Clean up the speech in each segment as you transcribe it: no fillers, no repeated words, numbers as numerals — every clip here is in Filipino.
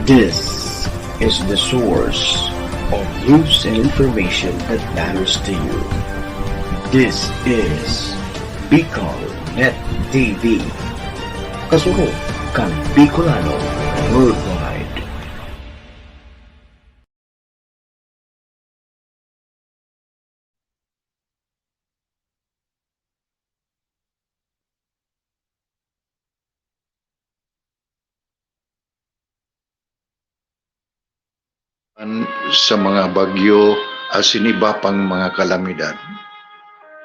This is the source of news and information that matters to you. This is Bicol Net TV. Kasunod kang Bicolano Worldwide. Sa mga bagyo asin iba pang mga kalamidad.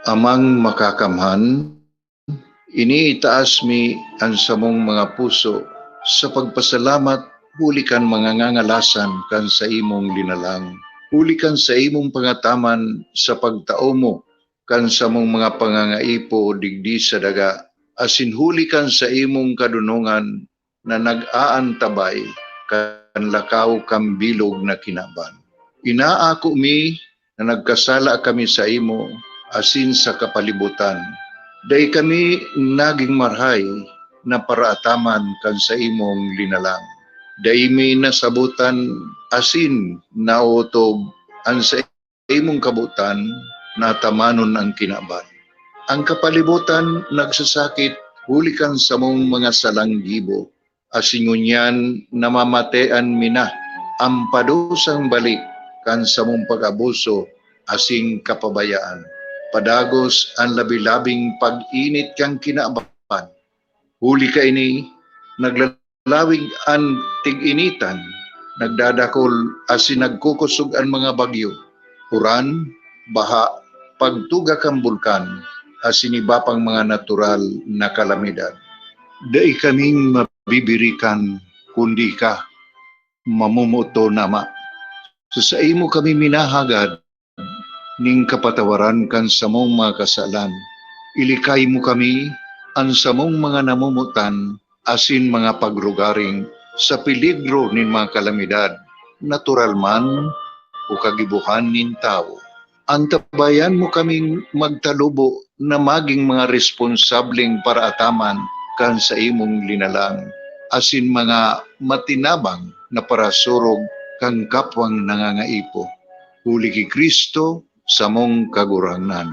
Amang makakamhan, iniitaas mi ang samong mga puso sa pagpasalamat huli kan mga ngangalasan kan sa imong linalang. Huli kan sa imong pangataman sa pagtao mo kan sa mong mga pangangaipo digdi sa daga. Asin huli kan sa imong kadunungan na nag-aantabay kan lakaw kang bilog na kinaban. Inaako mi na nagkasala kami sa imo asin sa kapalibutan. Day kami naging marhay na paraataman kan sa imong linalang. Day mi nasabutan asin nautob ang sa imong kabutan na tamanon ang kinaban. Ang kapalibutan nagsasakit huli kan sa mong mga salanggibo. Asingunyan namamatean mina ang padusang balik kan sa mong pag-abuso asing kapabayaan. Padagos ang labi-labing pag-init kang kinaaban. Huli ka ini, naglalawig ang tig-initan, nagdadakol asin nagkukusog ang mga bagyo. Uran, baha, pagtuga kang bulkan, asin iba pang mga natural na kalamidad. Dai kaming mabibirikan kundi ka, mamumuto nama. So sa imo kami minahagad, ning kapatawaran kan sa mong mga kasalan. Ilikay mo kami, ang sa mong mga namumutan, asin mga pagrugaring, sa peligro nin mga kalamidad, natural man o kagibuhan nin tao. Antabayan mo kaming magtalubo na maging mga responsableng paraataman kan sa imong linalang, asin mga matinabang na parasurog kang kapwang nangangaipo. Huli ki Kristo sa mong kaguranan.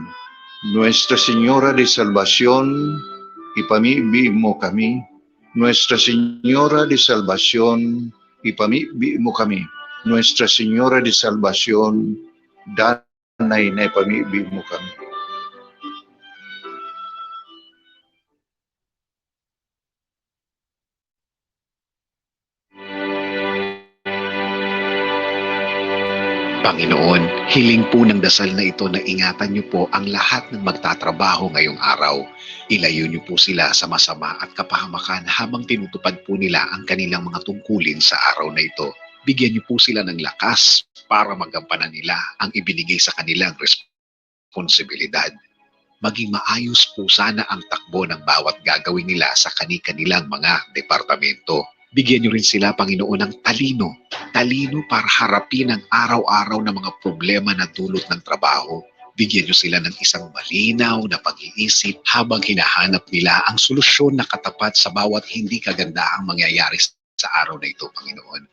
Nuestra Señora de Salvación, ipamibi mo kami. Nuestra Señora de Salvación, ipamibi mo kami. Nuestra Señora de Salvación, danay na ipamibi mo kami. Panginoon, hiling po ng dasal na ito na ingatan niyo po ang lahat ng magtatrabaho ngayong araw. Ilayo niyo po sila sa masama at kapahamakan habang tinutupad po nila ang kanilang mga tungkulin sa araw na ito. Bigyan niyo po sila ng lakas para magampanan nila ang ibinigay sa kanilang responsibilidad. Maging maayos po sana ang takbo ng bawat gagawin nila sa kani-kanilang mga departamento. Bigyan niyo rin sila, Panginoon, ng talino para harapin ang araw-araw na mga problema na dulot ng trabaho. Bigyan niyo sila ng isang malinaw na pag-iisip habang hinahanap nila ang solusyon na katapat sa bawat hindi kagandaang mangyayari sa araw na ito, Panginoon.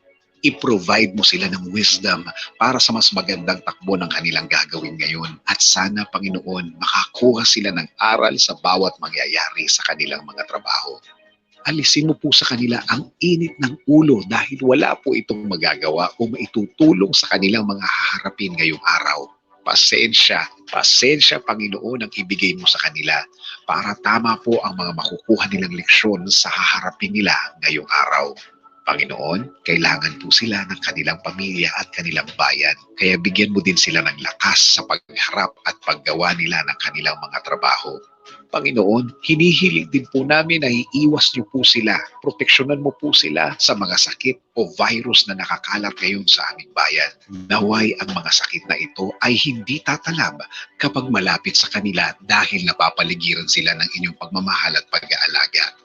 I-provide mo sila ng wisdom para sa mas magandang takbo ng kanilang gagawin ngayon. At sana, Panginoon, makakuha sila ng aral sa bawat mangyayari sa kanilang mga trabaho. Alisin mo po sa kanila ang init ng ulo dahil wala po itong magagawa o maitutulong sa kanilang mga haharapin ngayong araw. Pasensya, Panginoon, ang ibigay mo sa kanila para tama po ang mga makukuha nilang leksyon sa haharapin nila ngayong araw. Panginoon, kailangan po sila ng kanilang pamilya at kanilang bayan. Kaya bigyan mo din sila ng lakas sa pagharap at paggawa nila ng kanilang mga trabaho. Panginoon, hinihiling din po namin na iiwas niyo po sila, proteksyonan mo po sila sa mga sakit o virus na nakakalat ngayon sa aming bayan. Naway ang mga sakit na ito ay hindi tatalab kapag malapit sa kanila dahil napapaligiran sila ng inyong pagmamahal at pag-aalaga.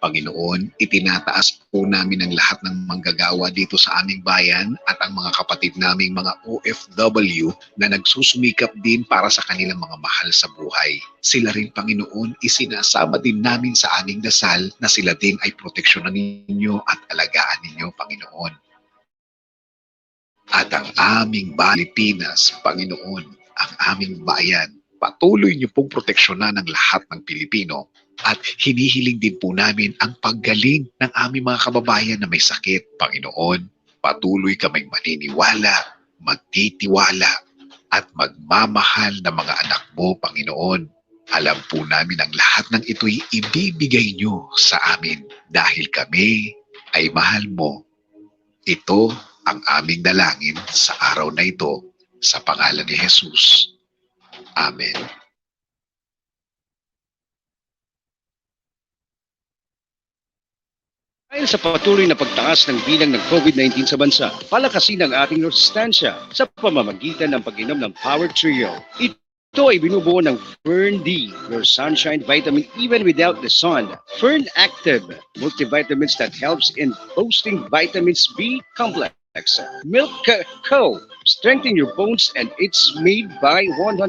Panginoon, itinataas po namin ang lahat ng manggagawa dito sa aming bayan at ang mga kapatid naming mga OFW na nagsusumikap din para sa kanilang mga mahal sa buhay. Sila rin, Panginoon, isinasama din namin sa aming dasal na sila din ay proteksyonan ninyo at alagaan ninyo, Panginoon. At ang aming Pilipinas, Panginoon, ang aming bayan, patuloy niyo pong proteksyonan ng lahat ng Pilipino. At hinihiling din po namin ang paggaling ng aming mga kababayan na may sakit. Panginoon, patuloy kaming maniniwala, magtitiwala, at magmamahal na mga anak mo, Panginoon. Alam po namin ang lahat ng ito'y ibibigay niyo sa amin dahil kami ay mahal mo. Ito ang aming dalangin sa araw na ito sa pangalan ni Jesus. Amen. Dahil sa patuloy na pagtaas ng bilang ng COVID-19 sa bansa, palakasin ang ating resistensya sa pamamagitan ng pag-inom ng Power Trio. Ito ay binubuo ng Fern D, your sunshine vitamin even without the sun. Fern Active, multivitamins that helps in boosting vitamins B complex. Milk Co, strengthen your bones, and it's made by 100%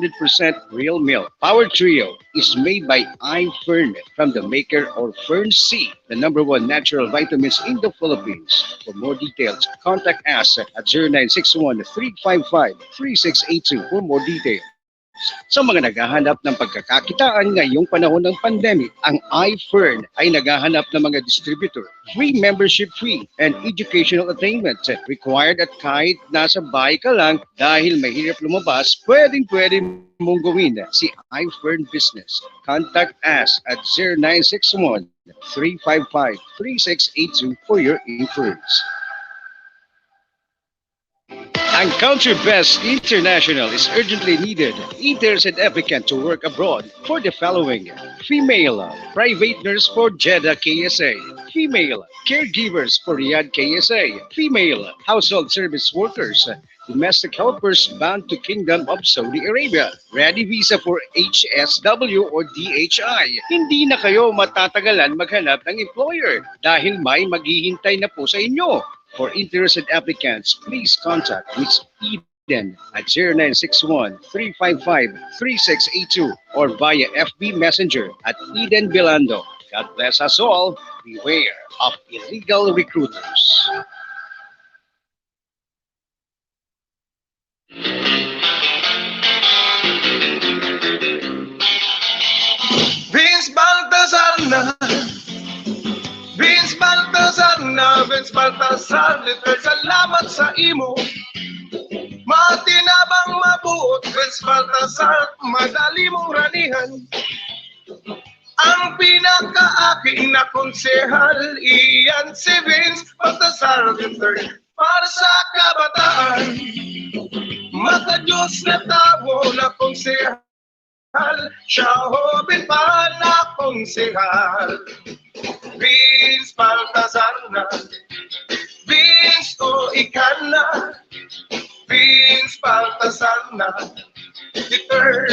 real milk. Power Trio is made by iFern from the maker of Fern C, the #1 natural vitamins in the Philippines. For more details, contact us at 0961-355-3682 for more details. Sa mga naghahanap ng pagkakakitaan ngayong panahon ng pandemic, ang iFern ay naghahanap ng mga distributor. Free membership fee and educational attainment required at kahit nasa bahay ka lang dahil mahirap lumabas, pwede mong gawin si iFern Business. Contact us at 0961-355-3682 for your inquiries. Ang Country Best International is urgently needed. Eaters and applicants to work abroad for the following: female private nurse for Jeddah KSA, female caregivers for Riyadh KSA, female household service workers, domestic helpers bound to Kingdom of Saudi Arabia, ready visa for HSW or DHI. Hindi na kayo matatagalan maghanap ng employer dahil may maghihintay na po sa inyo. For interested applicants, please contact Ms. Eden at 0961-355-3682 or via FB Messenger at Eden Bilando. God bless us all. Beware of illegal recruiters. Vince Baltazar na, Vince Baltazar na, Vince Baltazar, literal salamat sa imo. Matinabang mabuot, Vince Baltazar, madali mong ranihan. Ang pinaka-aking na konsehal, iyan si Vince Baltazar III. Para sa kabataan, maka-Diyos na tao na konsehal, siya hobin pa na konsehal. Vince Baltazar na, Vince o ikan na, Vince Baltazar na, the third.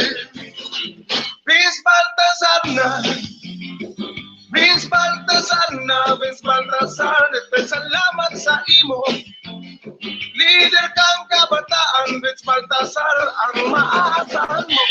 Vince Baltazar na, Vince Baltazar na, Vince Baltazar, salamat sa imo. Leader kang kabataan, Vince Baltazar, ang maaasahan mo.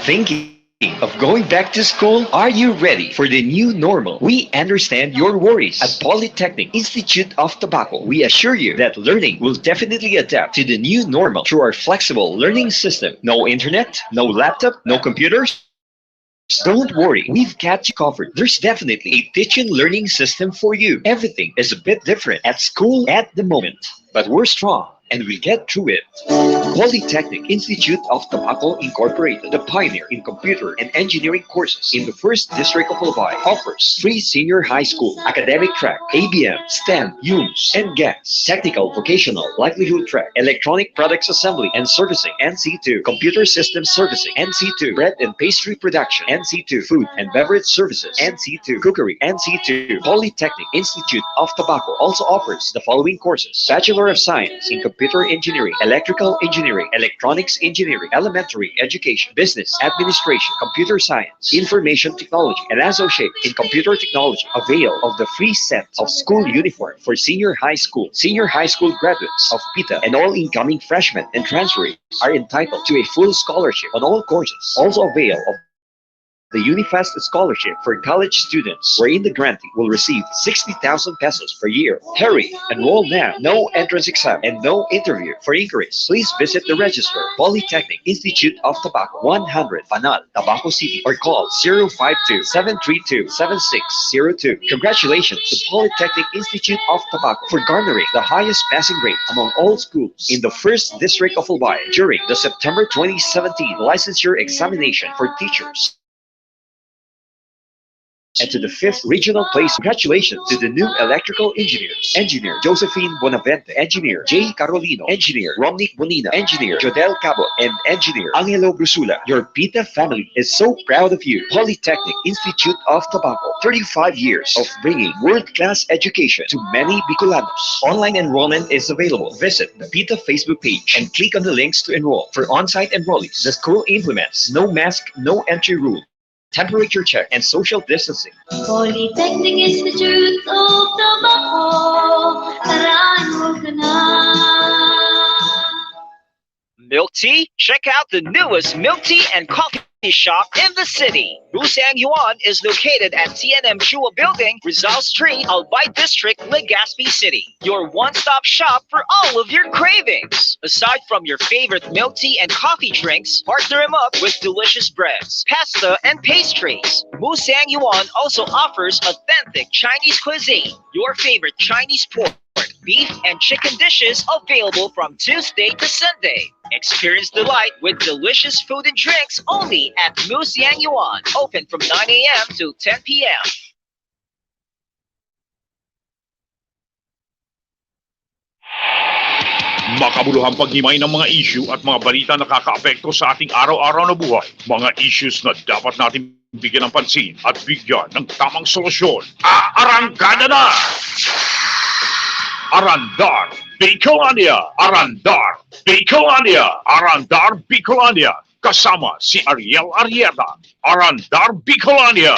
Thinking of going back to school? Are you ready for the new normal? We understand your worries. At Polytechnic Institute of Tobacco, we assure you that learning will definitely adapt to the new normal through our flexible learning system. No internet, no laptop, no computers. Don't worry, we've got you covered. There's definitely a teaching learning system for you. Everything is a bit different at school at the moment, but we're strong and we'll get through it. Polytechnic Institute of Tobacco Incorporated, the pioneer in computer and engineering courses in the 1st District of Albay, offers 3 senior high school academic track, ABM, STEM, UMS, and GAS, technical vocational livelihood track, electronic products assembly and servicing, NC2, computer systems servicing, NC2, bread and pastry production, NC2, food and beverage services, NC2, cookery, NC2. Polytechnic Institute of Tobacco also offers the following courses: Bachelor of Science in Computer computer engineering, electrical engineering, electronics engineering, elementary education, business, administration, computer science, information technology, and associate in computer technology. Avail of the free set of school uniform for senior high school graduates of PITA, and all incoming freshmen and transferees are entitled to a full scholarship on all courses. Also avail of the Unifast Scholarship for college students, wherein the grantee will receive 60,000 pesos per year. Hurry! Enroll now. No entrance exam and no interview. For inquiries, please visit the registrar, Polytechnic Institute of Tobacco, 100 Panal, Tabaco City, or call 052-732-7602. Congratulations to Polytechnic Institute of Tobacco for garnering the highest passing rate among all schools in the 1st District of Albay during the September 2017 licensure examination for teachers. And to the 5th regional place, congratulations to the new electrical engineers. Engineer Josephine Bonavente, Engineer J. Carolino, Engineer Romnick Bonina, Engineer Jodel Cabo, and Engineer Angelo Brusula. Your PITA family is so proud of you. Polytechnic Institute of Tobacco, 35 years of bringing world-class education to many Bicolanos. Online enrollment is available. Visit the PITA Facebook page and click on the links to enroll. For on-site enrollees, the school implements no mask, no entry rule, temperature check, and social distancing. Polytechnic Institute of Tobacco, karaan ka na. Milk tea? Check out the newest milk tea and coffee shop in the city. Busang Yuan is located at TNM Chua Building, Rizal Street, Albay District, Legazpi City. Your one-stop shop for all of your cravings. Aside from your favorite milk tea and coffee drinks, partner them up with delicious breads, pasta, and pastries. Busang Yuan also offers authentic Chinese cuisine. Your favorite Chinese pork, beef, and chicken dishes available from Tuesday to Sunday. Experience delight with delicious food and drinks only at Musiang Yuan. Open from 9 a.m. to 10 p.m. Makabuluhang paghimay ng mga issue at mga balita na nakakaapekto sa ating araw-araw na buhay. Mga issues na dapat natin bigyan ng pansin at bigyan ng tamang solusyon. Aarangkada na! Arandar Bicolania! Arandar Bicolania! Arandar Bicolania! Kasama si Ariel Arrieta. Arandar Bicolania!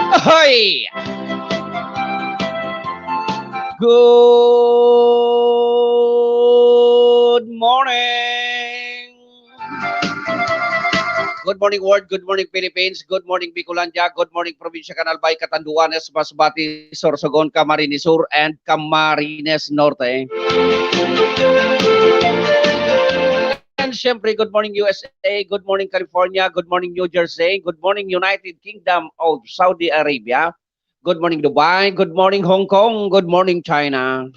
Ahoy! Good morning! Good morning world, good morning Philippines, good morning Bicolandia, good morning Provincia Canalbay, Catanduanes, Masbate, Sorsogon, Camarines Sur, and Camarines Norte. And syempre, good morning USA, good morning California, good morning New Jersey, good morning United Kingdom of Saudi Arabia, good morning Dubai, good morning Hong Kong, good morning China.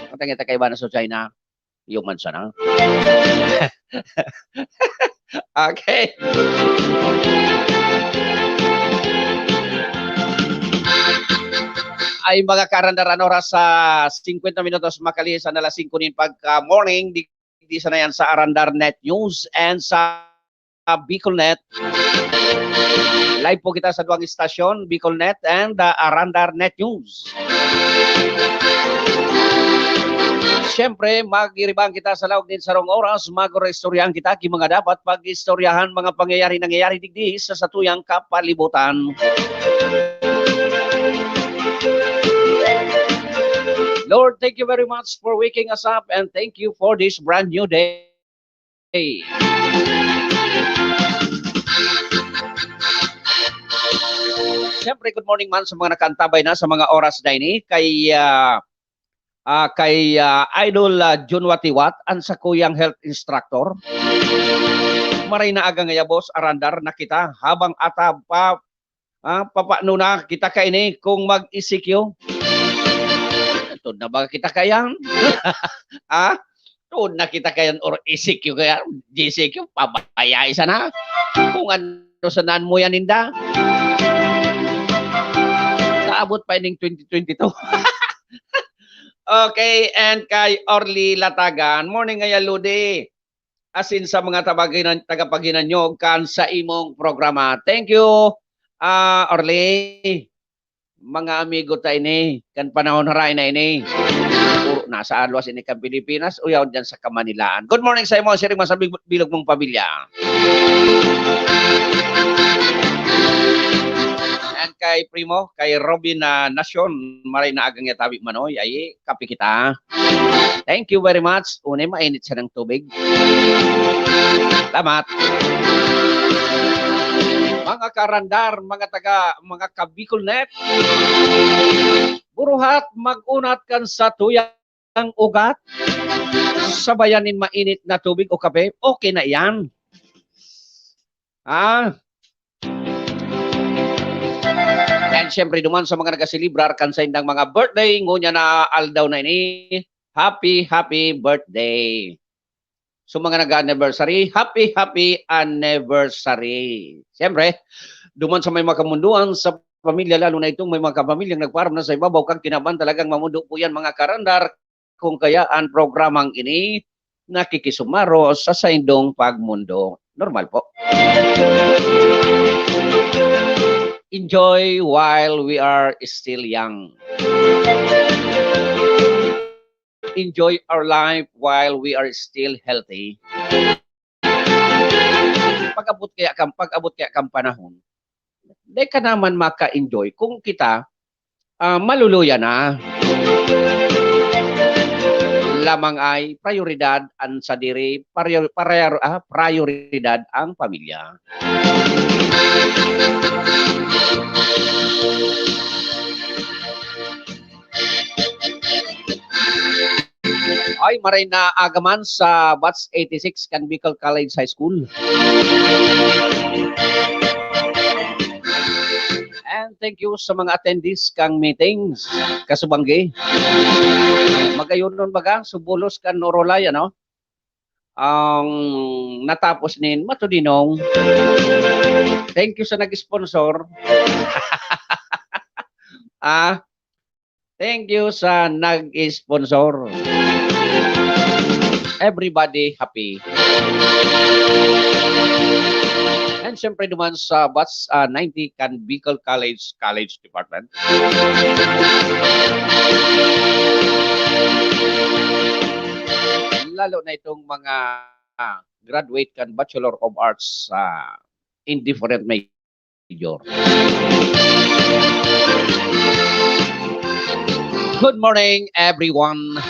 Ang tangita kay ba na sa China? Human sana. Okay. Ay mga karandaran oras sa 50 minutos makalisan na alas 5 nin pagka morning di sana yan sa Arandar Net News and sa Bicolnet. Live po kita sa duwang istasyon, Bicolnet and Arandar Net News. Siyempre, mag-iribang kita sa laog din sa rong oras, mag-restoryahan kita ki mga dapat pag-istoryahan mga pangyayari-nangyayari digdi sa satuyang kapalibutan. Lord, thank you very much for waking us up and thank you for this brand new day. Siyempre, good morning man sa mga nakantabay na sa mga oras na ini kay Idol Jun Watiwat ang sa kuyang health instructor. Maray na aga ngaya boss Arandar na kita habang atab pa papano na kita kaini kung mag-ECQ. Ito na ba kita kayan? Ito na kita kayan or ECQ kaya GCQ pabaya isa na. Kung ano sanaan mo yan, Inda? Kaabot pa ining 2022. Okay, and kay Orly Latagan, morning ngaya Ludi. Asin sa mga tagapaginanyog kan sa imong programa. Thank you, Orly. Mga amigo tayo ni, kan panahon haray na ini. Puro nasa alwas ini kan Pilipinas, uyaw dyan sa Kamanilaan. Good morning sa imo, siring sa bilog mong pamilya. And kay Primo, kay Robin na Nasyon, maray na agang yatabi manoy, ay kapi kita. Thank you very much. Unay mainit siya ng tubig. Salamat. Mga karandar, mga kabikulnet, buruhat, mag-unat kan sa tuyang ugat, sabayanin mainit na tubig o kape, okay na yan. And syempre duman sa mga nagasilibrar kan sa indang mga birthday, ngunya na aldaw na ini, happy birthday. So mga nag-anniversary, happy anniversary. Siyempre, duman sa may makamunduan sa pamilya, lalo na itong may mga kapamilyang nagparam na sa ibabaw kang kinaban, talagang mamundo po yan mga karandar. Kung kaya ang programang ini nakikisumaro sa saindong pagmundo. Normal po. Enjoy while we are still young. Enjoy our life while we are still healthy. Pag-abot kaya kang panahon, di ka naman maka-enjoy kung kita maluluya na. Lamang ay prioridad ang sa diri, prioridad ang pamilya. Ay, maray na agaman sa Batch 86 kan Bicol College High School. And thank you sa mga attendees kang meetings, kasubanggi. Magayon nun baga, subulos kan Norolay, ano? Ang natapos nin Matudinong. Thank you sa nag-sponsor. Thank you sa nag-sponsor. Everybody happy. And syempre naman sa Batch 90 kan Bicol College Department. Lalo na itong mga graduate kan Bachelor of Arts in different major. Good morning, everyone.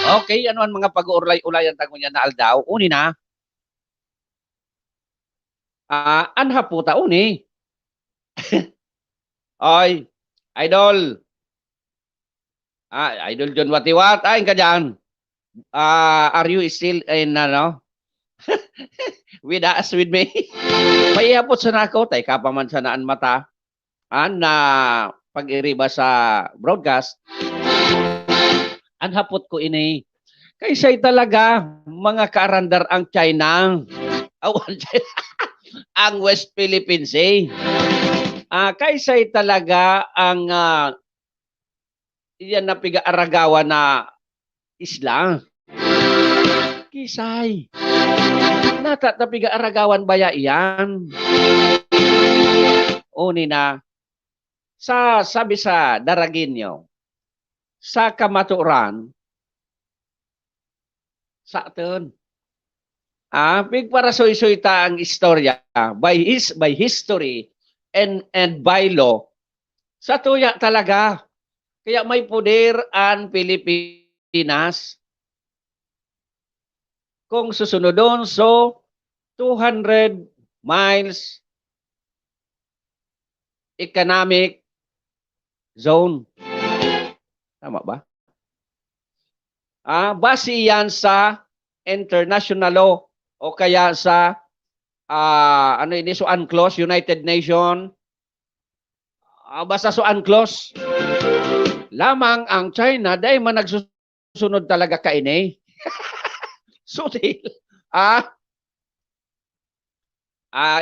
Okay, ano ang mga pag-uurlay-ulayan tango niya na aldaw? Uni na. Anha po ta uni. Oy, idol. Idol John Watiwat. Ay, ka dyan. Are you still in, with us, with me? Paihapot sa nako, tay ka pa man sa naan mata. Na pag-iriba sa broadcast. Anhapot ko ini. Kaysa'y talaga, mga kaarandar ang China. Ang West Philippine Sea. Kaysa'y talaga ang yan na piga-aragawa na isla. Kisay. Piga-aragawan baya iyan. Uni na. Sabi sa Daraginyo, sa kamaturan, sa atin, big para soy-soy ta ang istorya, by history and by law, sa tuya talaga. Kaya may poder ang Pilipinas. Kung susunodon, so 200 miles economic zone. Tama ba? Base yan sa international law o kaya sa so UNCLOS, United Nation. Basta so UNCLOS. Lamang ang China dahil man nagsusunod talaga kaini. Sutil.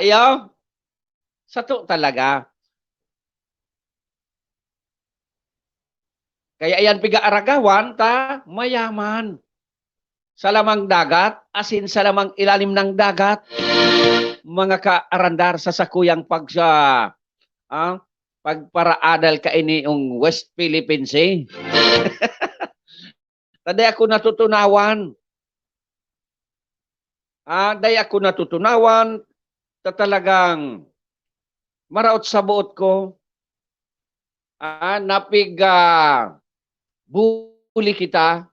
Iyo, sato talaga. Kaya yan piga-aragawan ta mayaman. Sa lamang dagat, asin sa lamang ilalim ng dagat, mga kaarandar sa sakuyang pagparaadal ka ini yung West Philippine Sea. Taday ako natutunawan. Day ako natutunawan ta talagang maraot sa buot ko. Napiga buli kita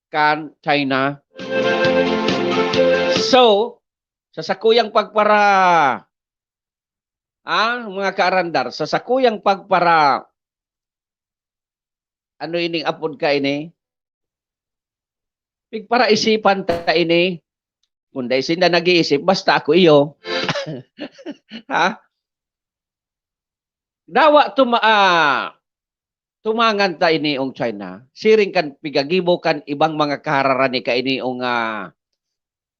kan China. So, sa sakuyang pagpara mga kaarandar, sa sakuyang pagpara ano ining apod ka ini? Pigpara isipan ta ini. Kung dahil sinda nag-iisip, basta ako iyo. Dawa tumangan ta ini ang China. Siring kan pigagibo kan ibang mga kahararani ka ini ang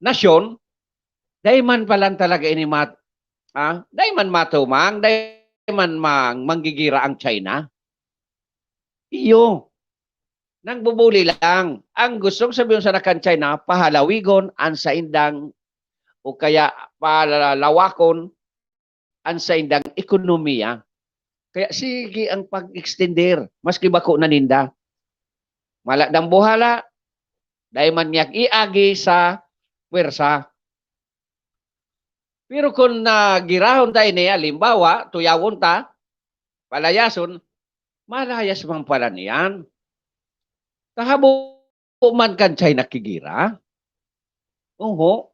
nasyon. Dahil man palang talaga ini dahil man matumang, dahil man manggigira ang China. Iyo. Nang bubuli lang. Ang gustong sabihin sa nakan China, pahalawigon ang sa indang o kaya palawakon ang sa indang ekonomiya. Kaya sige ang pag-extender, maski bako naninda. Maladang buhala, dahil man niyak iagi sa pwersa. Pero kung girahon tayo niya, limbawa, tuyawon ta, palayason, malayas mang pala niyan. Tahabo man kan China kigira. Oho.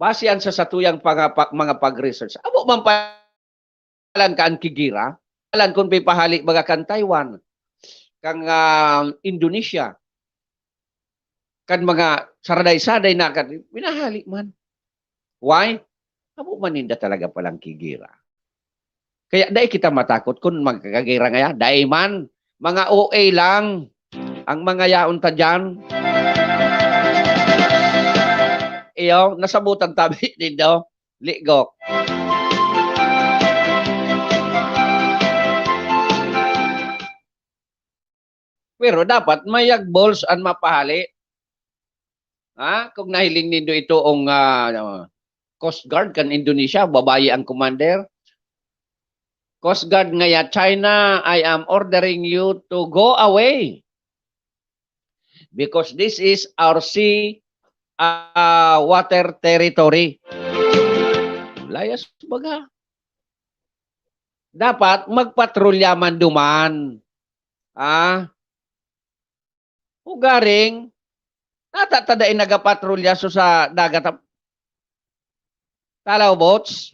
Basihan sa satuyang mga pag-research. Abo man palan kan kigira. Palan kung pipahali baga kan Taiwan. Kang Indonesia. Kan mga saraday-saday na kan. Pinahali man. Why? Abo man ninda talaga palang kigira. Kaya dahil kita matakot kung magkakagira ngaya. Dahil man. Mga OA lang ang mga yaon ta dyan. Iyo, nasabutan tabi dito. Ligok. Pero dapat mayag balls ang mapahali. Kung nahiling nindo ito ang Coast Guard kan Indonesia, babae ang commander. Coast Guard ngaya, China, I am ordering you to go away. Because this is our sea water territory. Layas baga. Dapat magpatrolya man duman. Ugaring, natatadain nagapatrolya so sa dagat. Talaw boats.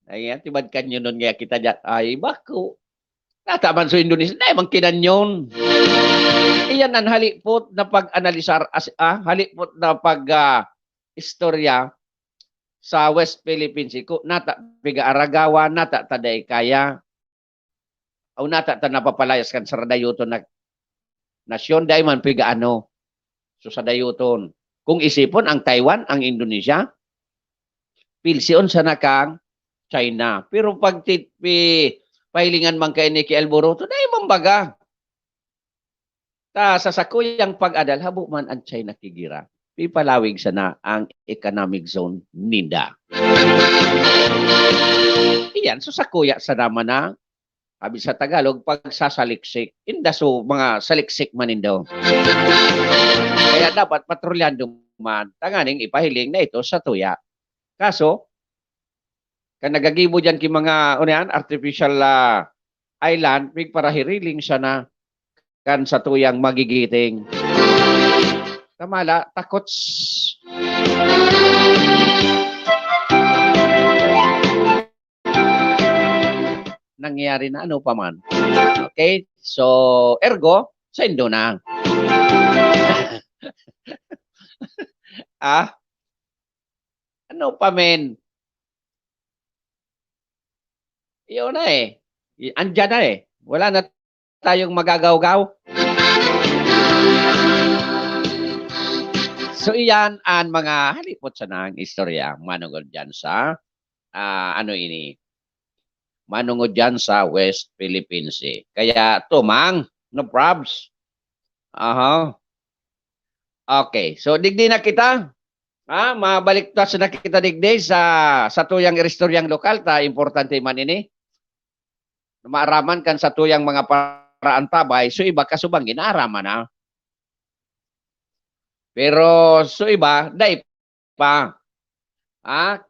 Ayan, tibad kanyo nun nga kita dyan. Ay, bako. Nataman sa Indonesia, na ibang kinanyon. Iyan ang halipot na pag-analisar, halipot na pag-istorya sa West Philippines. Nata, piga-aragawa, nata, taday kaya. O nata, napapalayas kan sa radayuton na nasyon, dahil man piga-ano. So, sa dayuton. Kung isipon, ang Taiwan, ang Indonesia, pilsion sa nakang China. Pero pag pahilingan man kay Nicky Alboroto, dahil mambaga. Sa sakuyang pag-adal, habo man ang China kigira. Pipalawig sana ang economic zone ninda. Iyan, so sakuya sa naman na, sabi sa Tagalog, pagsasaliksik. Indaso, mga saliksik man indo. Kaya dapat patrolyan duman. Tanganing ipahiling na ito sa tuya. Kaso, kan nagagibo dyan ki mga artificial island, big para hiriling siya na kan sa tuyang magigiting. Kamala, takots. Nangyari na ano pa man. Okay? So, ergo, sa Indo na. Ano pa men? Iyon na eh. Andyan na eh. Wala na tayong magagaw-gaw. So iyan ang mga halipot sa nang istorya manungod dyan sa ano ini manungod dyan sa West Philippine Sea. Kaya tumang, no probs. Aha. Okay, so digdi na kita. Mabaliktas na kita digdi sa tuyang istoryang lokal ta importante man ini. Maaraman kan sa tuyang mga paraan tabay, so iba kasubang ginaraman na. Pero so iba, dai pa.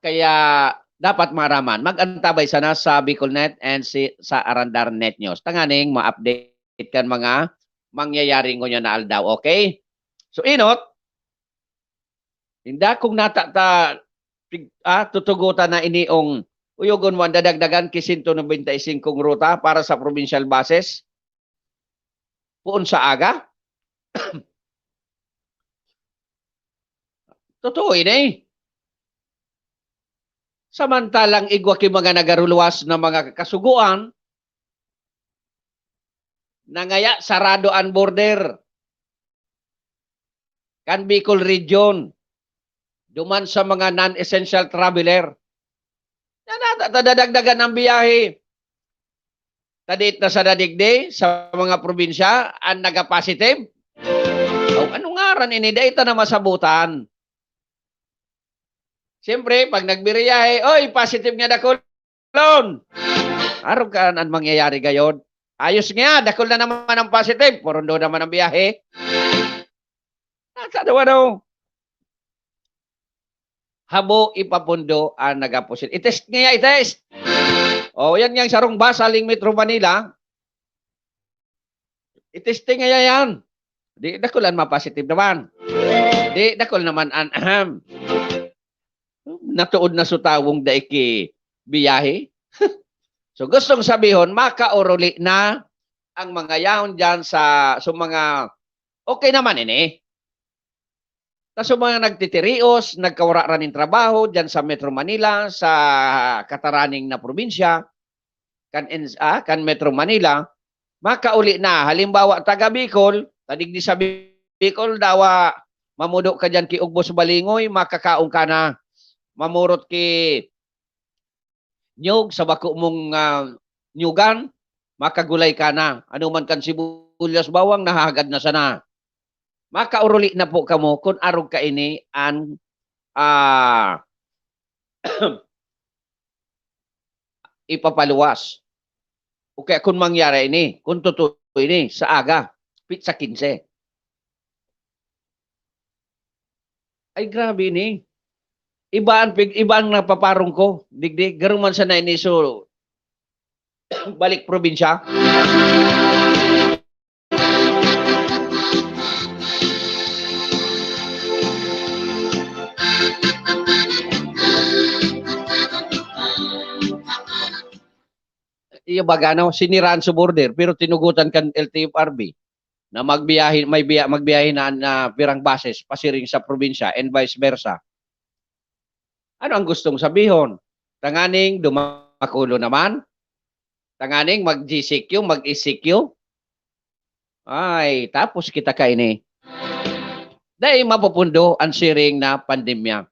Kaya dapat maraman. Mag-antabay sana sa BicolNet and sa Arandar Net News. Tanganing ma-update kan mga mangyayari ngunyan na aldaw. Okay? So inot, hindi kung tutugutan na iniong uyugon mo ang dadagdagan kisinto ng 25 ruta para sa provincial buses. Puon sa aga. Totoo ini. Samantalang igwa ki mga nagaruluwas na mga kasuguan, nangaya sarado ang border. Kan Bicol Region, duman sa mga non-essential traveler. Tadadagdagan ang biyahe. Tadit na sa dadigde sa mga probinsya, ang nag-positive. Anong ngaran ini? Dahita na masabutan. Siyempre, pag nagbiriyahe, oy, positive nga dakulon. Araw ka ang mangyayari gayon. Ayos nga, dakol na naman ang positive. Purundo naman ang biyahe. Nakadawa daw. Habo ipapundo ang nagapusin. I-test nga, i-test. Yan nga sarong basaling Metro Manila. I-testing nga yan. Di dakulan ma-positive naman. Di dakol naman an natuod na sutawong daiki biyahe. So gustong sabihon, makauruli na ang mga yaon dyan sa mga okay naman ini. Tapos mga nagtitirios, nagkawara ng trabaho dyan sa Metro Manila, sa kataraning na probinsya, kan Metro Manila, makauli na. Halimbawa, taga Bicol, tadigdi sa Bicol, dawa mamudok ka dyan ki Ugbos Balingoy, makakaong ka na. Mamurot ki nyug sa bako mong nyugan, makagulay ka na. Ano man kan sibuyas bawang, nahagad na sana. Makauruli na po kamo kung arog ka ini ang ipapaluwas. O kaya kung mangyari ini, kung totoo ini, sa aga, sa 15. Ay grabe ini. Iba ang napaparong ko. Digdig, garuman sa na ini so balik probinsya. Iya bagano siniraan sa border pero tinugutan kan LTFRB na magbiyahe na pirang bases pasiring sa probinsya and vice versa. Ano ang gustong sabihon? Tanganing dumakulo naman? Tanganing mag-GCQ, mag-ECQ? Ay, tapos kita kaini. Dahil mapupundo ang siring na pandemya.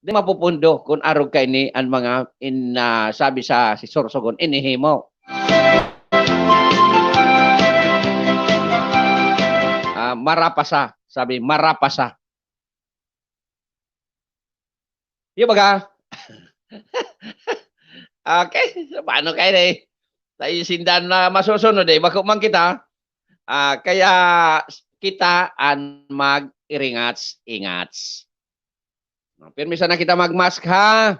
Di mapupundo kung arog kaini ang mga sabi sa si Sorsogon, inihimo. Marapasa, sabi, marapasa. Yung baga. Okay, paano kayo na tayo sindan na masusunod bako man kita. Kaya kita ang mag-iringats-ingats. Pero minsan na kita mag-mask ha.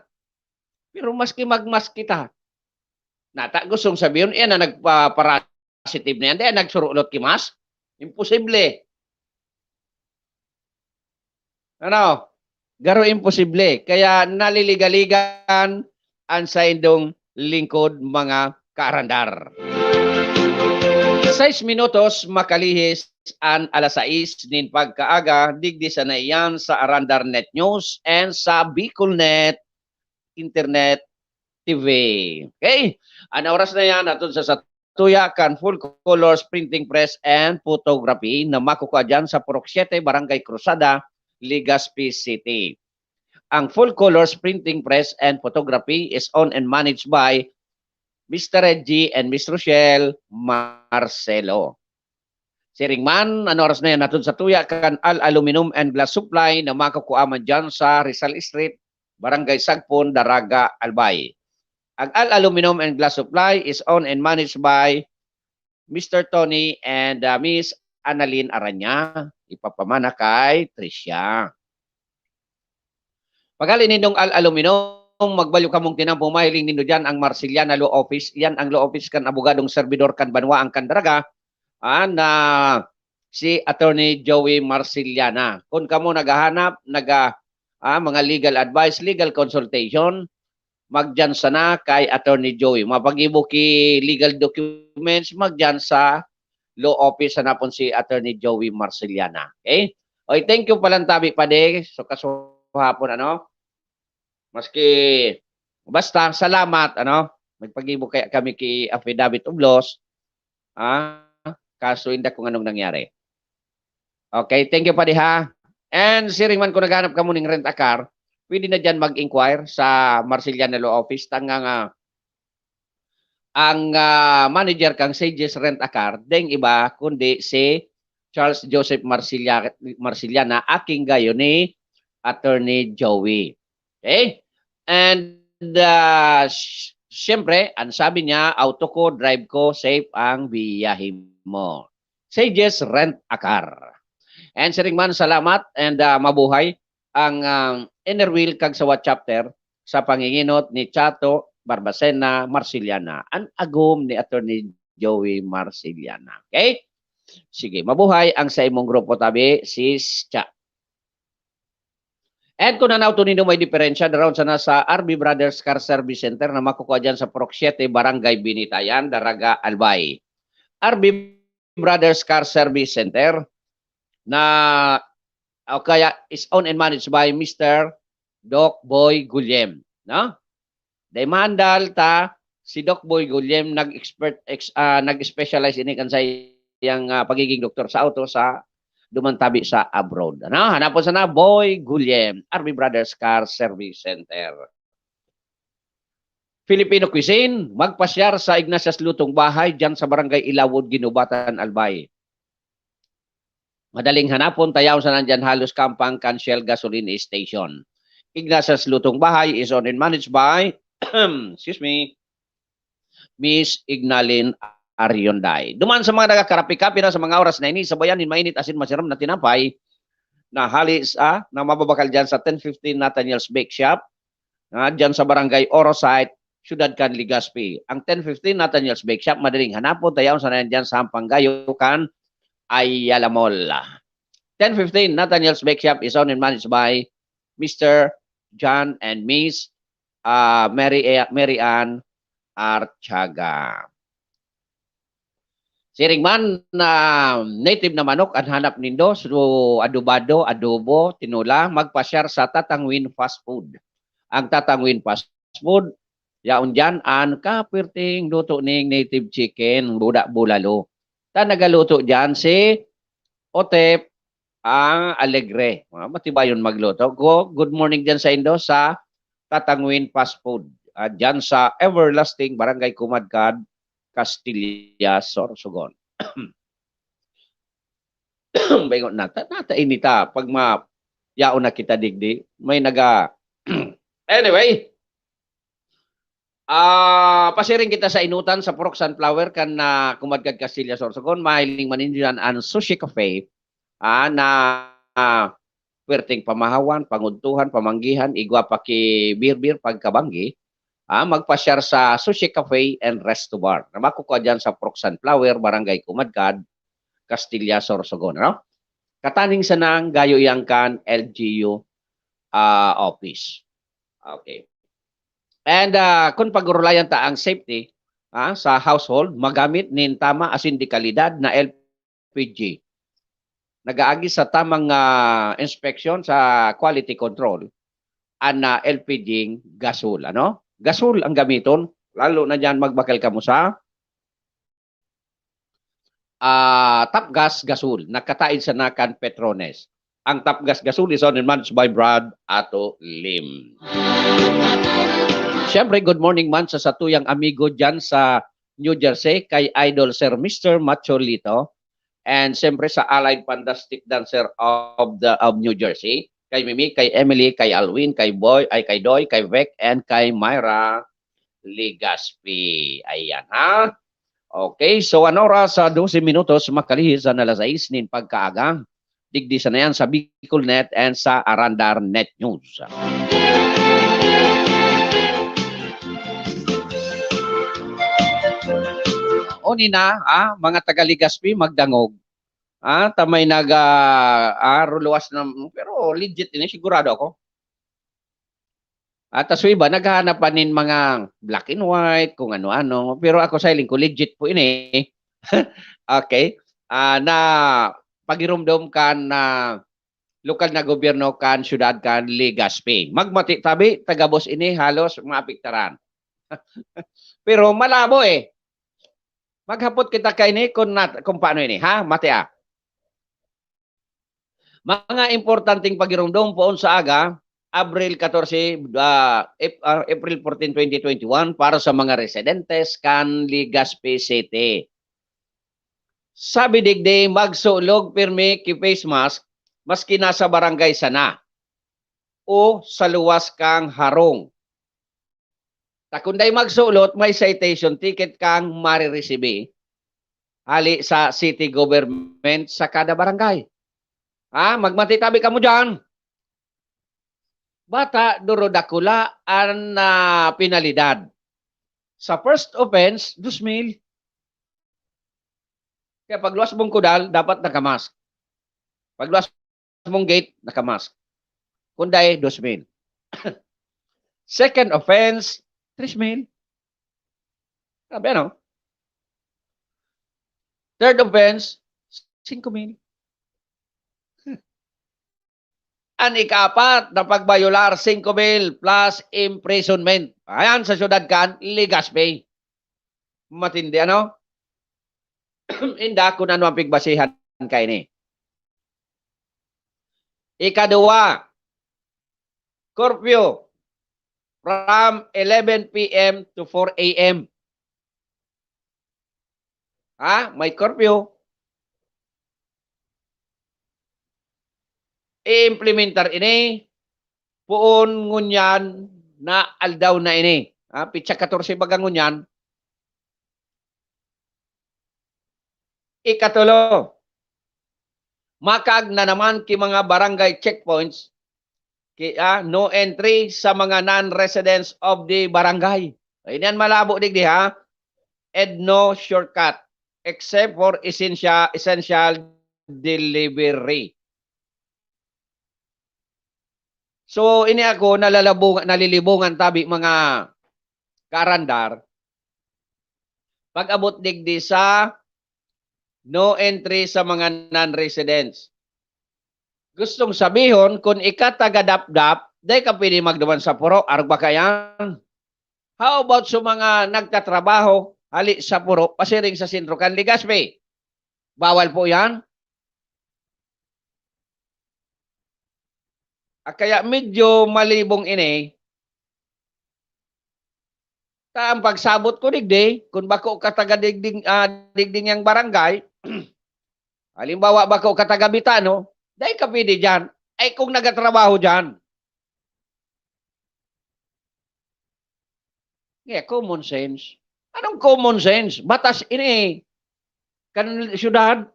Pero maski mag-mask kita. Nata gustong sabihin, yan na nagpa-positive na yan. Dahil nagsurulot ki mask. Imposible. Ano? Garo imposible. Kaya naliligaligan ang sa indong lingkod mga kaarandar. 6 minutos makalihis ang alas 6 nin pagkaaga digdi sa naiyan sa Arandar Net News and sa BicolNet Internet TV. Okay? Ang oras na yan atun sa tuya kan full colors printing press and photography na makukuha dyan sa Purok 7, Barangay Cruzada, Legazpi City. Ang full colors printing press and photography is owned and managed by Mr. Reggie and Miss Rochelle Marcelo. Siringman, ano oras na yan natin sa tuya kan aluminum and glass supply na makukuha man dyan sa Rizal Street, Barangay Sagpon, Daraga, Albay. Ang aluminum and glass supply is owned and managed by Mr. Tony and Miss Annalyn Aranya. Ipapamana kay Tricia. Pagalin nindong aluminum, magbalyo ka mong tinang pumahiling nindo dyan ang Marciliana Law Office. Yan ang law office kan abogadong servidor kan banwa ang kan Daraga. Na si Attorney Joey Marciliana. Kung kamo naghahanap, mga legal advice, legal consultation, magdyan sana kay Attorney Joey. Mapag-ibo ki legal documents, magdyan sa law office na po si Attorney Joey Marciliana. Okay? Okay, thank you palantabi pade. So kasuhapon maski basta salamat magpag-ibo kay kami ki affidavit of loss. Kaso hindi kung anong nangyari. Okay, thank you pade ha. And siringman ko naghanap ka mo ng rent a car, pwede na dyan mag-inquire sa Marciliana Law Office. Ang manager kang Sages Rent a Car, deng iba kundi si Charles Joseph Marciliana, aking gayo ni Attorney Joey. Okay? And siyempre, ang sabi niya, auto ko, drive ko, safe ang biyahe mo. Sages Rent a Car. And siringman, salamat and mabuhay ang inner wheel kag sa chapter sa panginginot ni Chato Barbacena Marciliana, ang agum ni Attorney Joey Marciliana. Okay? Sige, mabuhay ang sa imong grupo tabi, sis Cha. And kung nanaw to ninyo may diferensya, daroon sana sa RB Brothers Car Service Center na makukuha dyan sa Purok 7, Barangay Binitayan, Daraga, Albay. RB Brothers Car Service Center na kaya is owned and managed by Mr. Doc Boy Gulyem, no? Dahil mandal ta si Doc Boy Gulyem nag-specialize ini kan sa yang pagiging doktor sa auto sa dumantabi sa abroad. Ano? Hanapon sana Boy Gulyem, RB Brothers Car Service Center. Filipino Cuisine, magpasyar sa Ignatius Lutong Bahay dyan sa Barangay Ilawod, Ginubatan, Albay. Madaling hanapon, tayaw sa nandyan halos kampang Shell Gasoline Station. Ignatius Lutong Bahay is owned and managed by excuse me, Miss Ignalyn Arionday. Duman sa mga nagakarapi-kapi na sa mga oras na ini, sa bayanin mainit asin masiram na tinapay na halis na mababakal dyan sa 1015 Nathaniel's Bake Shop dyan sa Barangay Orosite, Ciudad Can, Legazpi. Ang 1015 Nathaniel's Bake Shop, madaling hanapon, tayaw sa nandyan sa Hampanggayo Can, Ayala Mall. 1015 Nathaniel's Bake Shop is owned and managed by Mr. John and Miss Mary Ann Archaga. Siringman na native na manok ang hanap nindo, so adobado, adobo, tinula, magpasyar sa Tatangwin Fast Food. Ang Tatangwin Fast Food, yaon dyan ang kapirting luto ning native chicken, budak bulalo. Nagaluto dyan si Otep ang Alegre. Matibayon magluto. Good morning dyan sa Indo sa Tatangwin Fast Food. Dyan sa Everlasting Barangay Kumadkad, Castilla, Sorsogon. Bayon nata-inita pag yaon na kita digdi. May Anyway, pasiring kita sa inutan sa Purok Sunflower kan na Kumadkad Castilla Sorsogon, mahiling manindihan ang Sushi Cafe na perting pamahawan, panguntuhan, pamanggihan, igwa pa ki birbir pagkabanggi, magpasyar sa Sushi Cafe and Resto Bar. Na makukuha dyan sa Purok Sunflower, Barangay Kumadkad, Castilla Sorsogon. No? Kataning sa nang gayo yang kan LGU office. Okay. And kung pagurulayan ta ang safety sa household, magamit nin tama asin di kalidad na LPG. Nagaagi sa tamang inspection sa quality control ang LPG gasol. Ano? Gasol ang gamiton, lalo na dyan magbakal ka mo sa Top Gas Gasol, nakatain sa Nakan Petrones. Ang Top Gas Gasol is owned and managed by Brad Ato Lim. Siyempre, good morning man sa satuyang amigo dyan sa New Jersey, kay Idol Sir Mr. Macholito, and siyempre sa Allied Fantastic Dancer of New Jersey, kay Mimi, kay Emily, kay Alwin, kay Boy, ay kay Doy, kay Vec, and kay Myra Ligaspi. Ayan ha. Okay, so ano oras sa 12 minutos makalihis sa alas 6 nin pagkaaga. Digdi sa na yan sa Bicol Net and sa Arandar Net News. Oni na, mga taga-Ligaspi, magdangog. Tamay ruluwas na, pero legit ini, sigurado ako. At so iba, naghahanap pa nin mga black and white, kung ano-ano. Pero ako sa ko, legit po ini. Okay. Na pagirumdom kan na lokal na gobyerno kan, syudad kan, Ligaspi. Magmati tabi, tagabos ini, halos maapiktaran. Pero malabo eh. Maghapot kita kay ini kung paano ini, ha? Mati Mga importanteng pagirumdom poon sa aga, April 14, April 14, 2021 para sa mga residentes kan Ligaspi City. Sabi digdi magsulog pirmi ki face mask maski nasa barangay sana o sa luwas kang harong. Takunday magsulot may citation ticket kang marireceive hali sa city government sa kada barangay. Magmatitabi ka mo dyan. Bata, duro dakula ang penalidad. Sa first offense, 2,000. Kaya pagluwas mong kudal, dapat nakamask. Pagluwas mong gate, nakamask. Kunday, 2,000. Second offense, 3,000. Sabi ano? Third offense, 5,000. Ang ikapat na pagbayular, 5,000 plus imprisonment. Ayan sa syudad kan, Ligaspi. Matindi ano? Inda kung ano ang pigbasihan kay ni. Ikadua, curfew from 11 p.m. to 4 a.m. May curfew. I-implementar ini puon ngunyan na aldaw na ini. Pitsa 14 bagang ngunyan. Ikatulo, makag na naman ki mga barangay checkpoints no entry sa mga non-residents of the barangay. Yan malabo digdi ha. And no shortcut except for essential delivery. So ini ako nalilibungan tabi mga karandar. Pag abot digdi sa no entry sa mga non-residents. Gustong sabihon, kung ikatagadap-dap, day ka pwede magduman sa puro, arag ba kayan? How about sa mga nagtatrabaho, hali sa puro, pasiring sa sentro kan Ligaspi? Bawal po yan? Kaya medyo malibong ini, ang pagsabot ko digdi, kung bako kataga-digding yang barangay, halimbawa bako kataga-Bitano, dahil ka pwede dyan, ay kung nagatrabaho dyan. Common sense. Anong common sense? Batas ini, kan syudad.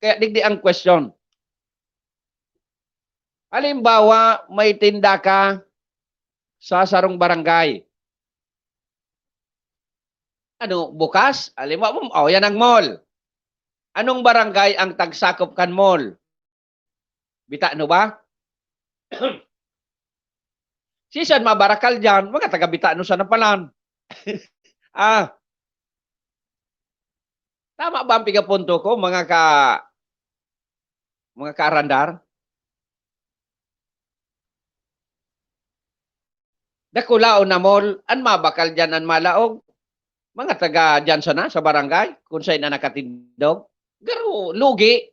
Kaya digdi ang question. Halimbawa, may tinda ka sa sarong barangay. Bukas? Halimbawa, yan ang mall. Anong barangay ang tagsakop kan mall? Bitano ba? Sisan mabarakal dyan, mga taga Bitano sa napalan. Tama ba ang pigapunto ko, mga karandar? Dakulaon na mall, an mabakal dyan an malaog. Mga taga dyan sa barangay, kung sa'yo na nakatindog. Garo, lugi.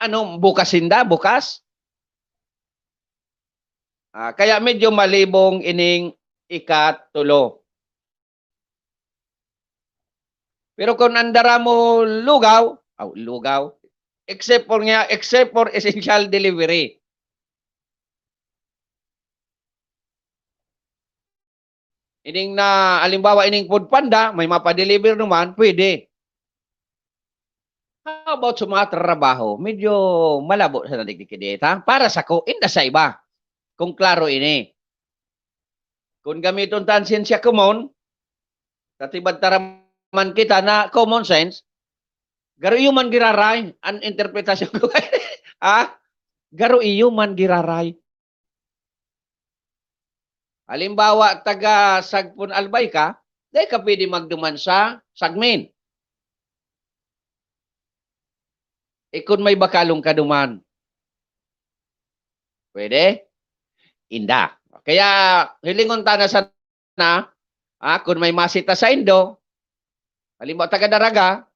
Ano, bukasinda, bukas? Kaya medyo malibong ining ikatulo. Pero kung andara mo lugaw, except for essential delivery. Ining na, alimbawa, ining food panda, may mapadeliver naman, pwede. How about sa mga trabaho? Medyo malabo sa nadigdikidit, ha? Para sa ko, inda sa iba. Kung klaro ini. Kung gamiton tan siyensya common, tatibad taraman kita na common sense, garo iyo man giraray, ang interpretasyon ko. Ha? Garo iyo man giraray. Halimbawa, taga Sagpon Albay ka, dahil ka pwede magduman sa Sagmin. Kung may bakalong kaduman. Pwede? Inda. Kaya, hilingon ta na sana, kung may masita sa Indo, halimbawa, taga Daraga,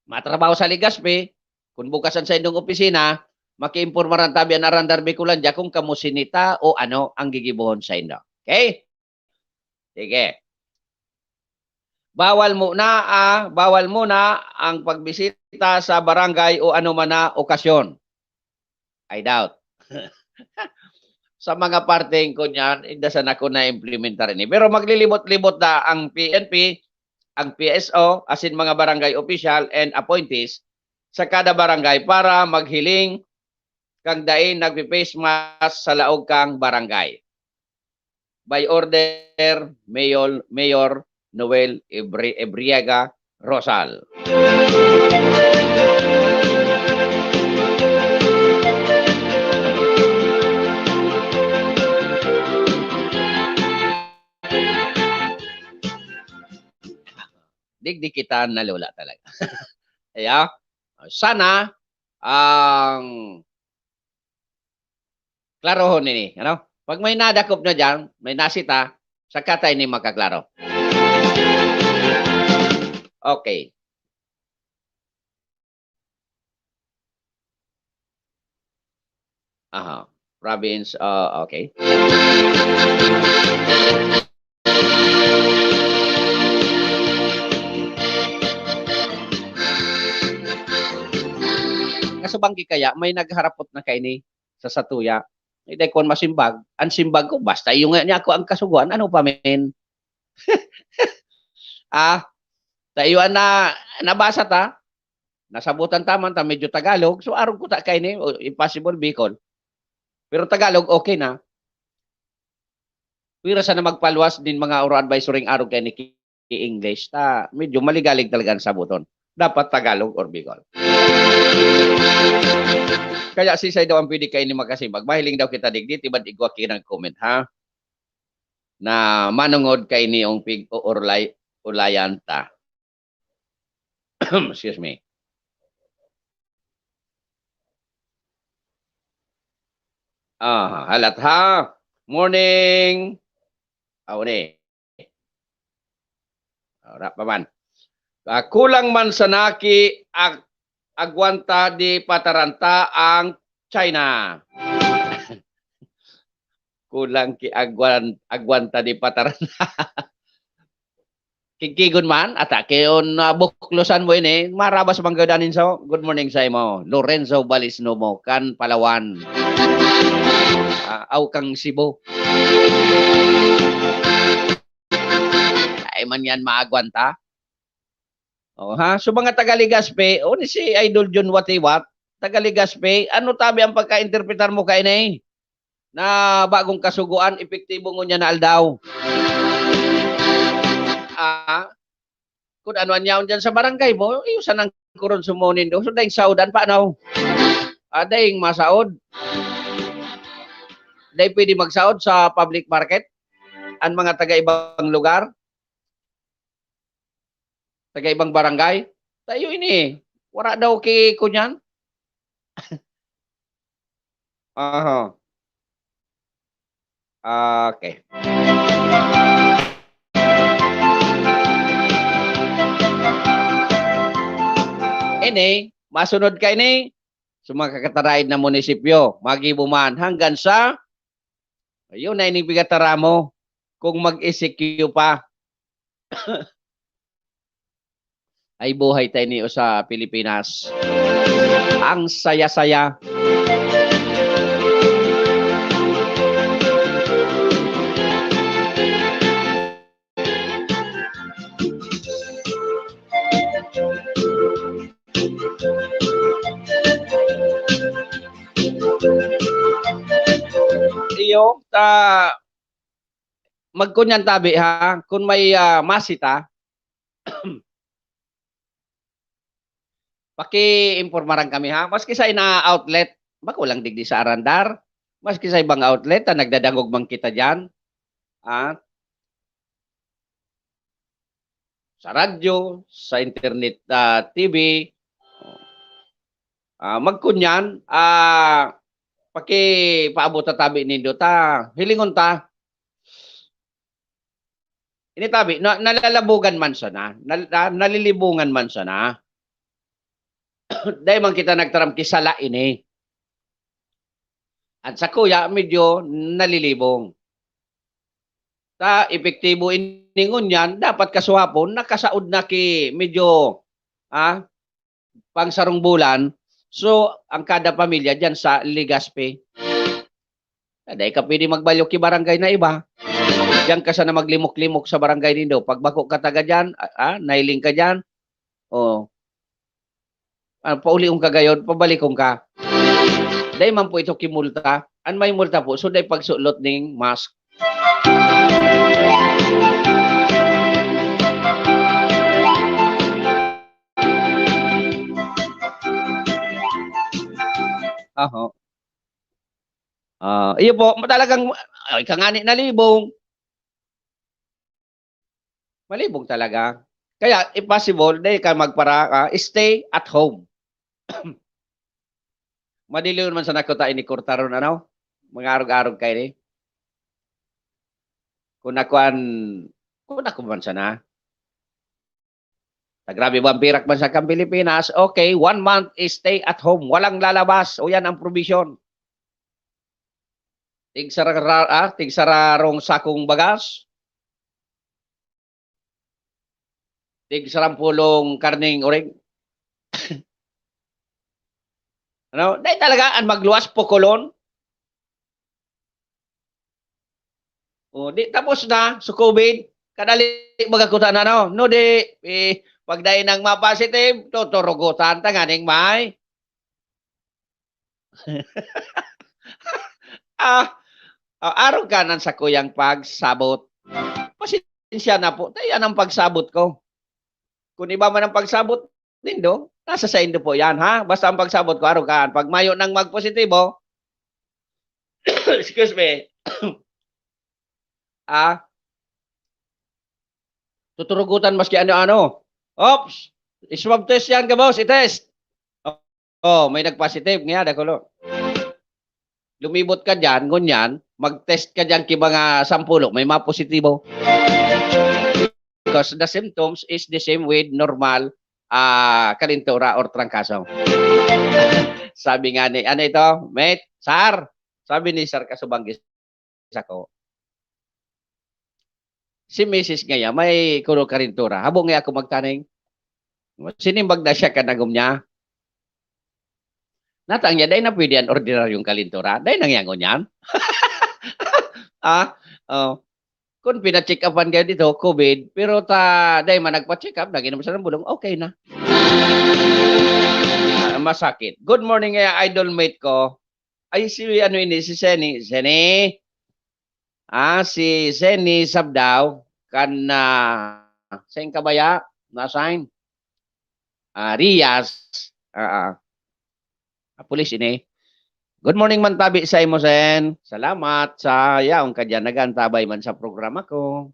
matrabaho sa Ligaspi, kung bukasan sa Indong opisina, maki-impormaran tabi ang arandar Bicolandia kung kamo sinita o ano ang gigibuhon sa Indo. Okay? Sige. Bawal muna ang pagbisita sa barangay o ano man na okasyon. I doubt. Sa mga parteng ko niyan, hindi sana ko na-implementar ini. Pero maglilibot-libot na ang PNP, ang PSO, asin mga barangay official and appointees sa kada barangay para maghiling kang dain nagpi-face mask sa laog kang barangay. By order, Mayor Noel Ebriaga Rosal. Digdikitan na lola talaga. Kaya, sana ang klarohon ini, ano? Pag may nadakop na diyan, may nasita, saka tayo ni makaklaro. Okay. Aha. Province, okay. Kasubanggi kaya, may nagharapot na kay ni sa Satuya. Hindi ko masimbag. Ang simbag ko, basta yung niya ako ang kasuguan, ano pa men? Tayuan na nabasa ta, nasabutan taman ta medyo Tagalog, so aron ko ta kay ni impossible Bicol. Pero Tagalog okay na. Pira sa na magpaluwas din mga oral advisory aron kay ni English ta, medyo maligalig talaga ang sabuton. Dapat Tagalog or Bicol. Kaya si Say daw ang pwede kayo ni magkasimbag. Mahiling daw kita digdi, tibad igwa kinang comment, ha? Na manungod kay ni yung pig o ulayanta. Excuse me. Halat ha. Morning. Ni. Ora pa man. Kulang man sa naki agwanta di pataranta ang China. Kulang ki agwanta di pataranta. Kikigon man, atake on buklosan mo ini, marabas manggodanin so. Good morning sa imo. Lorenzo Balisno mo, kan Palawan. Aw kang Cebu. Ay man yan maagwanta. So mga taga-Ligaspi, ni si Idol John Watiwat, taga-Ligaspi, ano tabi ang pagka-interpretar mo kay ni? Na bagong kasuguan, epektibo mo niya na aldaw. Kung ano anyaon dyan sa barangay mo, iusan ang kuron sumunin do. So dahing saudan pa, no? Dahing masaod. Dahing pwede magsaod sa public market, ang mga taga-ibang lugar, taga-ibang barangay. Tayo ini, wala daw kay kunyan. Okay. Ini, masunod ka ini, sa mga kakataraid na munisipyo, magibuman hanggang sa, ayun na inibigatara mo, kung mag-ECQ pa, ay buhay tayo niyo sa Pilipinas. Ang saya-saya. Iyo, magkunyan tabi ha, kung may masita, paki-impormaran kami ha, maski sa ina outlet, bako lang digdi sa Arandar, maski sa ibang outlet, nagdadangog man kita dyan, sa radyo, sa internet TV, magkunyan, paki-paabot tabi nindo ta, hilingon ta, ini tabi, nalalabugan man sana, nalilibungan man sana, dahil man kita nagtaram kisala ini. At sa kuya, medyo nalilibong. Ta, epektibo iningon yan, dapat kasuhapon, nakasaod na ki medyo pangsarong bulan. So, ang kada pamilya dyan sa Legazpi. Dahil ka pwede magbalyo ki barangay na iba. Diyan ka sana maglimok-limok sa barangay nindo. Pag bako ka taga dyan, nailing ka dyan, pauliong ka gayon, pabalikong ka. Dahil man po ito kimulta. An may multa po, so dahil pagsulot ng mask. Iyo po, talagang kangani na libong. Malibong talaga. Kaya, if possible, dahil ka magpara, stay at home. Madiliw naman sa nakuta ini kurtaron ano? Mga arog-arog kayo ni. Kung ako man sana. Grabe vampirak man sa kang Pilipinas, okay, 1 month is stay at home. Walang lalabas. O yan ang provision. Tigsararong sakong bagas. Tigsarampulong karning oring. Ano? Dahil talaga ang magluwas pokolon. Di tapos na sa COVID, kadali magakutan na no. No di pag dahil nang ma-positive, tuturugutan tanganing may. Araw ka nan sa kuyang pagsabot. Pasensya na po. Yan ang pagsabot ko. Kung iba man ang pagsabot nindo, nasa sa indo po yan, ha? Basta ang pagsabot ko, araw ka. Pag mayo nang mag-positibo, excuse me, tuturugutan maski ano-ano. Oops! Swab test yan ka, boss. I-test. May nag-positive. Nga, dakulo. Lumibot ka dyan, ngunyan, mag-test ka dyan ki mga sampulo, may ma-positibo. Because the symptoms is the same with normal kalintura or trangkaso. Sabi nga ni, ano ito? Mate, Sar. Sabi ni Sar Kasubanggis ako. Si Mrs. ngaya may kuno karintura. Habang nga ako magtaning, sinimbag na siya kanagom niya. Natang niya, dahil na pwede yan ordinaryong kalintura. Dahil nangyangon yan. Kung pina-check upan kayo dito, COVID, pero dahil man nagpa-check up, lagi naman sa bulong, okay na. Masakit. Good morning, idol mate ko. Ay, si Seni. Seni. Si Seni Sabdaw, Saing Kabaya, na-sign. Rias, pulis ini. Good morning man tabi sa imo, Sen. Salamat sa yaong kadyan nagantabay man sa programa ko.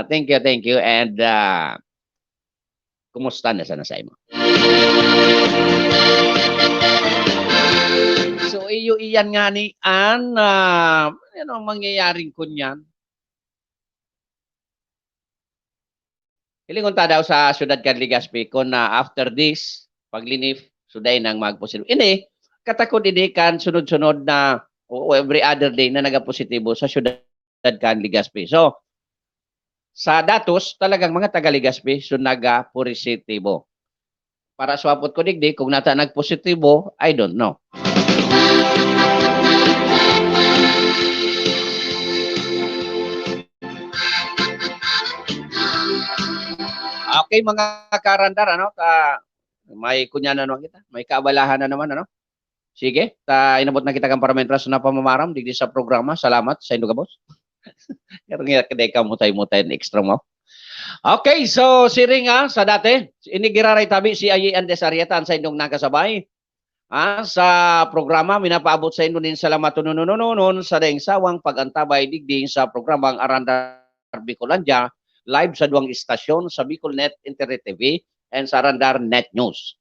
Thank you. And kumusta na sana sa imo? So, iyo iyo iyan nga ni ano ang mangyayaring kunyan? Hilingon ta daw sa syudad kan Legazpi kung na after this, paglinif, suday nang magpositibo. Ini, katakot ini kan sunod-sunod na o every other day na nagapositibo sa syudad kan Legazpi. So, sa datos, talagang mga taga Legazpi so nagapositibo. Para swapot ko digdi, kung nata nagpositibo, I don't know. Okay mga karandar, may kunya na naman kita, may kaabalahan na naman, Sige, inabot na kita kang parametras na pamamaram digdi sa programa. Salamat sa inyong boss. Karon nga kadai ka mutay-mutay extra mo. Okay, so siri nga sa dati, inigiraray tabi si Ayi Andes Arieta sa inyong nakasabay. Sa programa minapaabot sa inyo din salamat nunununon sa daing sawang pagantabay digdi sa programang Arandar Bicolandia live sa duwang istasyon sa Bicolnet Internet TV and sa Arandar Net News.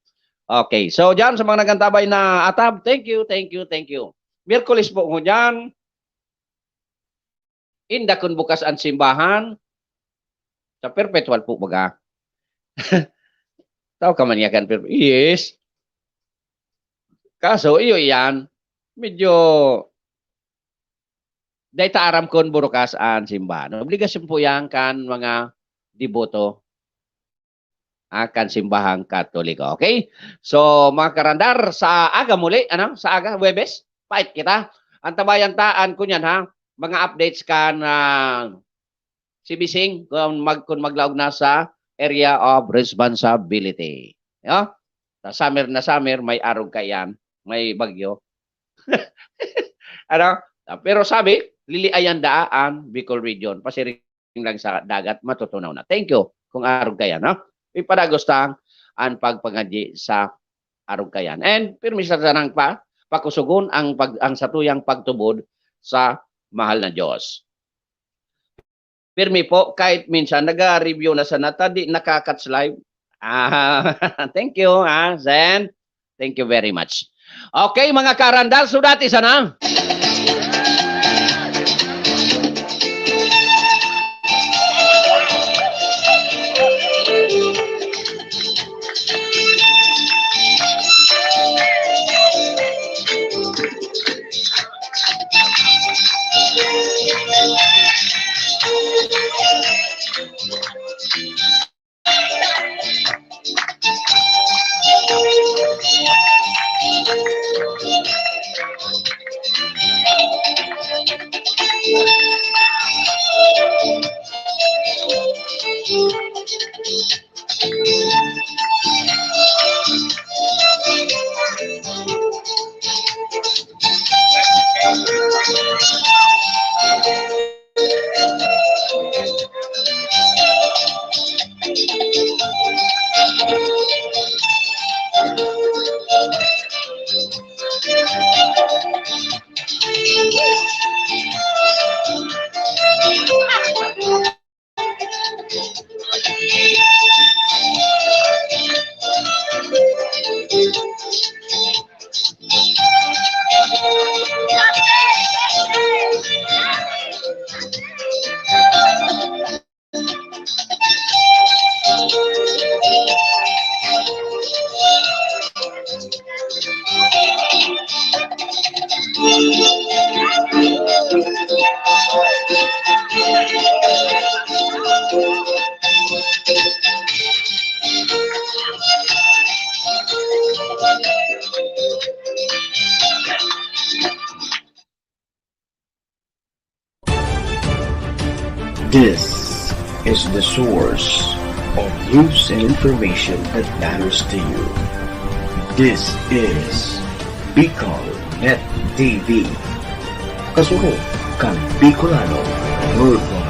Okay, so dyan sa mga nagantabay na atab, thank you. Miyerkules po ko dyan, indakon bukas ang simbahan, sa perpetual po baga. Tao ka man yakan, yes. Kaso, iyo yan, medyo dahil taaram kon burukas ang simbahan. Obligasyon po yan kan mga deboto akan simbahang Katoliko. Okay? So, mga karandar, sa aga muli, sa aga, Webes, fight kita. Ang tabayan taan ko yan, mga updates kan si Bising kung maglaog na sa area of responsibility. Sa summer na summer, may arog kayan, may bagyo. Pero sabi, liliayan daan Bicol Region, pasiring lang sa dagat, matutunaw na. Thank you kung arog kayan, ipadagostang ang pagpangadyi sa arugkayan. And pirmis na nang pakusugon ang satuyang pagtubod sa mahal na Diyos. Pirmi po, kahit minsan nag-review na sa nata, di nakakats live. Thank you, Zen. Thank you very much. Okay, mga karandal, sudati sana. This is the source of news and information that matters to you. This is Bicol Net TV. Kasunod kang Bicolano Worldwide.